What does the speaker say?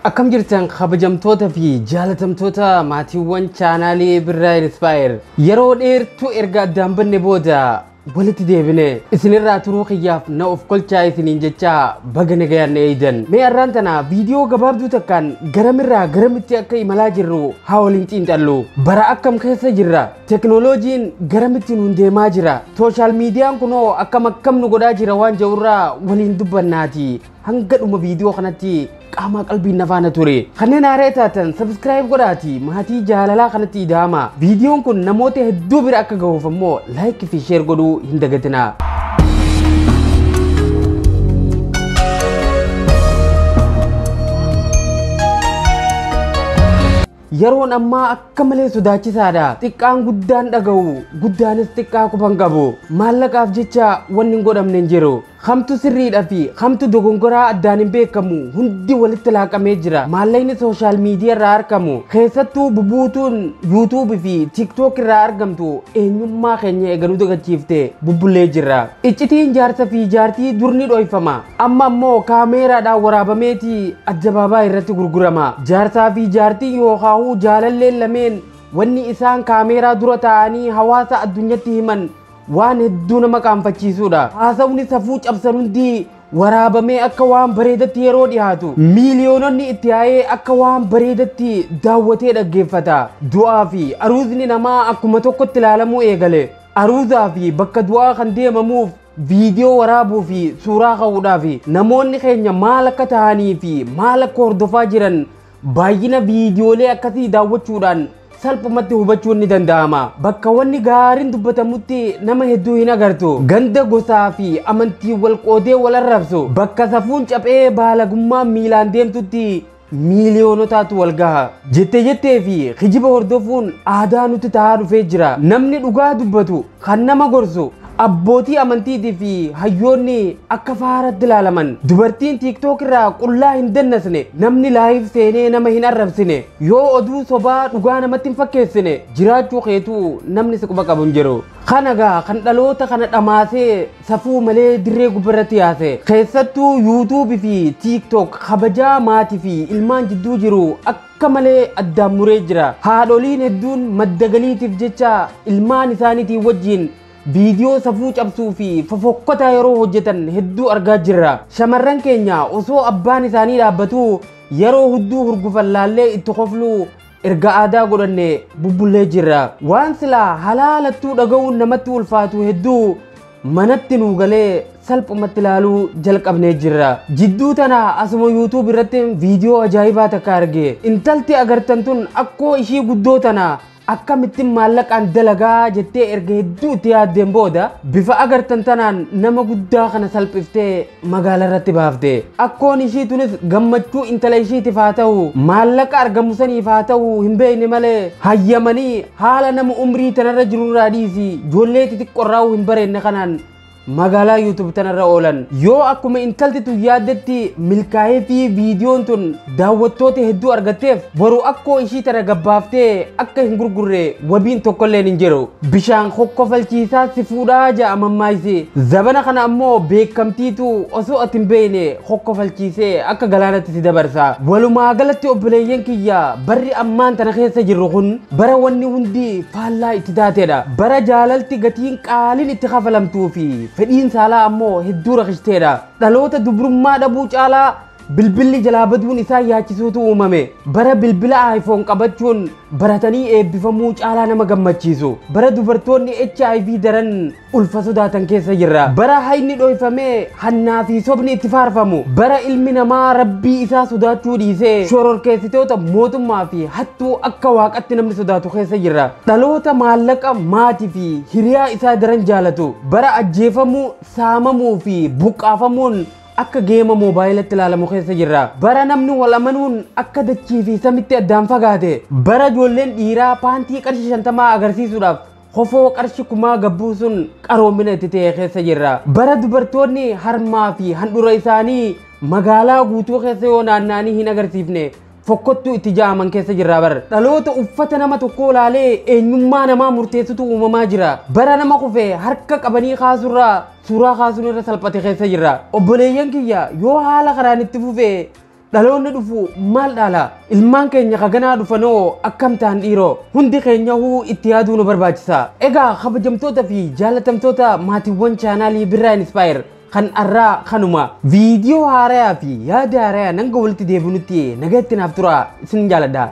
Akkam jirtan kabajamtoota fi jaalatamtoota maatiiwwan chaanaalii Birraa Inspire yeroo dheertuu erga addaan banne booda walitti deebine isinirraa turuu kiyyaaf na of kolchaa isiniin jecha baga nagayaan eeydan mee arraan tana viidiyoo gabaabduu takkaan garamirraa garamitti akka imalaa jirru haa waliin xiinxallu bara akkam keessa jirra teknooloojiin garamitti nuun deemaa jira sooshaal miidiyaan kunoo akkam nu godhaa jira waan jedhurraa waliin dubbannaati hanga dhuma viidiyoo kanatti qaama qalbiin nafaana ture kanneen haaree taatan subscribe godhaati maatii jaalalaa kanatti ida'ama viidiyoon kun namoota hedduu bira akka gahuuf ammoo like fi share godhuu hin dagatinaa. yeroon ammaa akka malee sodaachisaadha xiqqaan guddaan dhaga'u guddaanis xiqqaa quban qabu maallaqaaf jecha wanni hin godhamne hin jiru kamtu sirriidha fi kamtu dogongoraa addaan hin beekamu hundi walitti laaqamee jira maallaqni sooshaal miidiyaa irraa argamu keessattuu bubuutuun yuutuubii fi tiiktook irraa argamtu eenyummaa keenya eegaluu dagachiifte bubbullee jirra iccitiin jaarsa fi jaartii durni dhoofama amma ammoo kaameeraadhaan waraabameeti addabaabaa irratti gurgurama jaarsaa fi jaartii yookaan jaalalleen lameen wanni isaan kaameeraa dura taa'anii hawaasa addunyatti himan waan hedduu nama qaanfachiisuudha haasawni safuu cabsan hundi waraabamee akka waan bareedatti yeroo dhiyaatu miiliyoononni itti yaa'ee akka waan bareedatti daawwatee dhaggeeffata du'aa fi aruuzni namaa akkuma tokkotti ilaalamuu eegale aruuzaa fi bakka du'aa kan deemamuuf viidiyoo waraabuu fi suuraa ka'uudhaaf namoonni keenya maal akka ta'anii fi maal akka hordofaa jiran baay'ina viidiyoolee akkasii daawwachuudhaan salphumatti hubachuun ni danda'ama bakka wanni gaariin dubbatamutti nama hedduu hin agartu ganda gosaa fi amantii wal qoodee wal arrabsu bakka safuun caphee baalagummaa miilaan deemtutti miiliyoonotaatu wal gaha jettee fi kijiba hordofuun aadaa nuti ta'aa dhufee jira namni dhugaa dubbatu kan nama gorsu abbootii amantiitii fi hayyoonni akka faaratti ilaalaman dubartiin tiiktook irraa qullaa hin dannasne namni laayif seenee nama hin arrabsine yoo oduu sobaa dhugaa namatti hin fakkeessine jiraachuu keetuu namni si quba qabu hin jiru kanagaa kan dhaloota kana dhamaasee safuu malee dirree gubbarratti yaase keessattuu yuutuubii fi tiiktook kabajaa maatii fi ilmaan jidduu jiru akka malee addaan muree jira haadholiin hedduun madda galiitiif jecha ilmaan isaaniitiin wajjiin viidiyoo safuu cabsuu fi fofokkotaa yeroo hojjetan hedduu argaa jirra shamarran keenya osoo abbaan isaanii dhaabbatu yeroo hudduu hurgufan laallee itti kofluu erga aadaa godhanne bubbullee jirra waan silaa halaalattuu dhaga'uun namatti ulfaatu hedduu manatti nuu galee salphumatti ilaaluu jalqabnee jirra jidduu tana asuma yuutuub irratti viidiyoo ajaa'ibaa takka arge intalti agartan tun akkoo ishii guddoo tana akkamittiin maallaqaan dalagaa jettee erga hedduu itti yaaddeen booda bifa agartan tanaan nama guddaa kana salphiftee magaalaa irratti baafte akkoon ishii tunis gammachuu intala ishiitiif haa ta'u maallaqa argamu saniif haa ta'u hin beekne malee hayyamanii haala nama umrii tanarra jirurraa dhiisi ijoollee xixiqqoorraa hin bareenye kanaan magaalaa yuutuub tanarra oolan yoo akkuma intalti tun yaaddetti milkaa'ee fi viidiyoon tun daawwattoota hedduu argatteef boru akkoo ishii tana gabbaaftee akka hin gurgurre wabiin tokkolleen hin jiru bishaan kokkofalchiisaa si fuudhaa ja'a mammaayise zabana kana ammoo beekamtiitu osoo ati hin beekne kokkofalchiisee akka galaanatti si dabarsa walumaa galatti obboleeyyan kiyya barri ammaan tana keessa jirru kun bara wanni hundi faallaa itti taateedha bara jaalalti gatiin qaaliin itti kafalamtuu fi fedhiin saalaa ammoo hedduu rakkisteedha dhaloota dubrummaa dhabuu caalaa bilbilli jalaa baduun isaa yaachisuutu uumame bara bilbila iPhone qabachuun baratanii eebbifamuu caalaa nama gammachiisu bara dubartoonni HIV daran ulfa sodaatan keessa jirra bara hayni dhoofamee hannaa fi sobni itti faarfamu bara ilmi namaa rabbii isaa sodaachuu dhiisee shororkeessitoota mootummaa fi hattuu akka waaqatti namni sodaatu keessa jirra dhaloota maallaqa maatii fi hiriyaa isaa daran jaalatu bara ajjeefamuu saamamuu fi buqqaafamuun akka geema moobaayilatti ilaalamu keessa jirra bara namni wal amanuun akka dachii fi samitti addaan fagaate bara ijoolleen dhiiraa paantii qarshii 50 agarsiisuudhaaf hofoo qarshii 1000 gabbuu sun qaroomina itti ta'e keessa jirra bara dubartoonni harmaa fi handhura isaanii magaalaa guutuu keessa yoo naanna'anii hin agarsiifne fokkottuu itti jaaman keessa jirra bar dhaloota uffata nama tokko laalee eenyummaa namaa murteessutu uumamaa jira bara nama kufee harka qabanii kaasurraa suuraa kaasuun irra salphate keessa jirra obboleeyyan kiyya yoo haala kanaan itti fufee dhaloonni dhufu maal dhaala ilmaan keenya kaganaa dhufanoo akkam ta'an dhiiroo hundi keenya huu itti yaaduu nu barbaachisa egaa kabajamtoota fi jaalatamtoota maatiiwwan chaanaalii Birraa Inspire kan arraa kanuma viidiyoo haaraa fi yaada haaraa nanga walitti deebinutti nagatti naaf tura isin jaaladha